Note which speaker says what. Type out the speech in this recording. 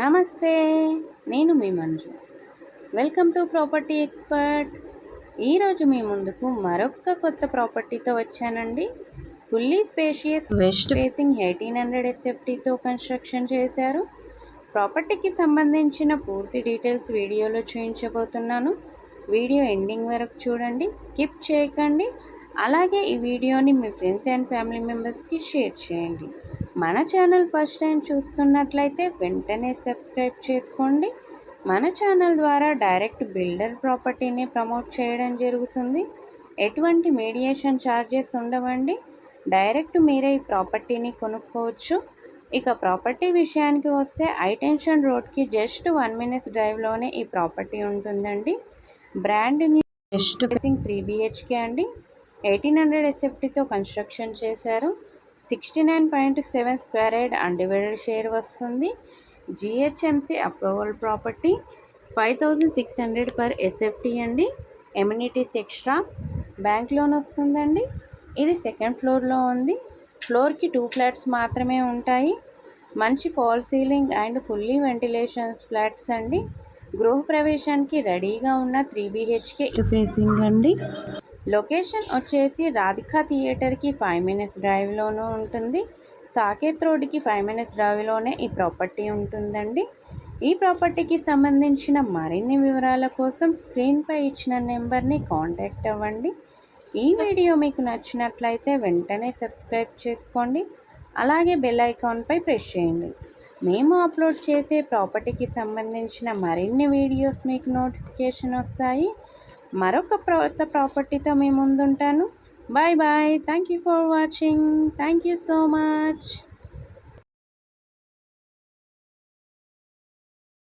Speaker 1: నమస్తే. నేను మీ Manju. Welcome to property expert. ఈరోజు మీ ముందుకు మరొక కొత్త ప్రాపర్టీతో వచ్చానండి. ఫుల్లీ స్పేషియస్ వెస్ట్ ఫేసింగ్ 1800 ఎస్ఎఫ్టీతో కన్స్ట్రక్షన్ చేశారు. ప్రాపర్టీకి సంబంధించిన పూర్తి డీటెయిల్స్ వీడియోలో చూపించబోతున్నాను. వీడియో ఎండింగ్ వరకు చూడండి, స్కిప్ చేయకండి. అలాగే ఈ వీడియోని మీ ఫ్రెండ్స్ అండ్ ఫ్యామిలీ మెంబర్స్కి షేర్ చేయండి. మన ఛానల్ ఫస్ట్ టైం చూస్తున్నట్లయితే వెంటనే సబ్స్క్రైబ్ చేసుకోండి. మన ఛానల్ ద్వారా డైరెక్ట్ బిల్డర్ ప్రాపర్టీని ప్రమోట్ చేయడం జరుగుతుంది. ఎటువంటి మీడియేషన్ ఛార్జెస్ ఉండవండి. డైరెక్ట్ మీరే ఈ ప్రాపర్టీని కొనుక్కోవచ్చు. ఇక ప్రాపర్టీ విషయానికి వస్తే హైటెన్షన్ రోడ్కి జస్ట్ 1 minute డ్రైవ్లోనే ఈ ప్రాపర్టీ ఉంటుందండి. Brand new west facing 3 BHK అండి. 1800 ఎస్ఎఫ్టీతో కన్స్ట్రక్షన్ చేశారు. 69.7 స్క్వేర్ యార్డ్ అన్డివైడెడ్ షేర్ వస్తుంది. GHMC approval property. 5600 per SFT అండి. ఎమ్యూనిటీస్ ఎక్స్ట్రా, బ్యాంక్ లోన్ వస్తుందండి. ఇది సెకండ్ ఫ్లోర్లో ఉంది. ఫ్లోర్కి 2 ఫ్లాట్స్ మాత్రమే ఉంటాయి. మంచి fall ceiling and fully ventilation flats అండి. గృహప్రవేశానికి రెడీగా ఉన్న 3 BHK ఫేసింగ్ అండి. లొకేషన్ వచ్చేసి రాధికా థియేటర్కి 5 minutes డ్రైవ్లోనూ ఉంటుంది. సాకేత్ రోడ్డుకి 5 minutes డ్రైవ్లోనే ఈ ప్రాపర్టీ ఉంటుందండి. ఈ ప్రాపర్టీకి సంబంధించిన మరిన్ని వివరాల కోసం స్క్రీన్పై ఇచ్చిన నెంబర్ని కాంటాక్ట్ అవ్వండి. ఈ వీడియో మీకు నచ్చినట్లయితే వెంటనే సబ్స్క్రైబ్ చేసుకోండి. అలాగే బెల్ ఐకాన్పై ప్రెస్ చేయండి. మేము అప్లోడ్ చేసే ప్రాపర్టీకి సంబంధించిన మరిన్ని వీడియోస్ మీకు నోటిఫికేషన్ వస్తాయి. మరొక కొత్త ప్రాపర్టీతో మీ ముందుంటాను. Bye bye. Thank you for watching. Thank you so much.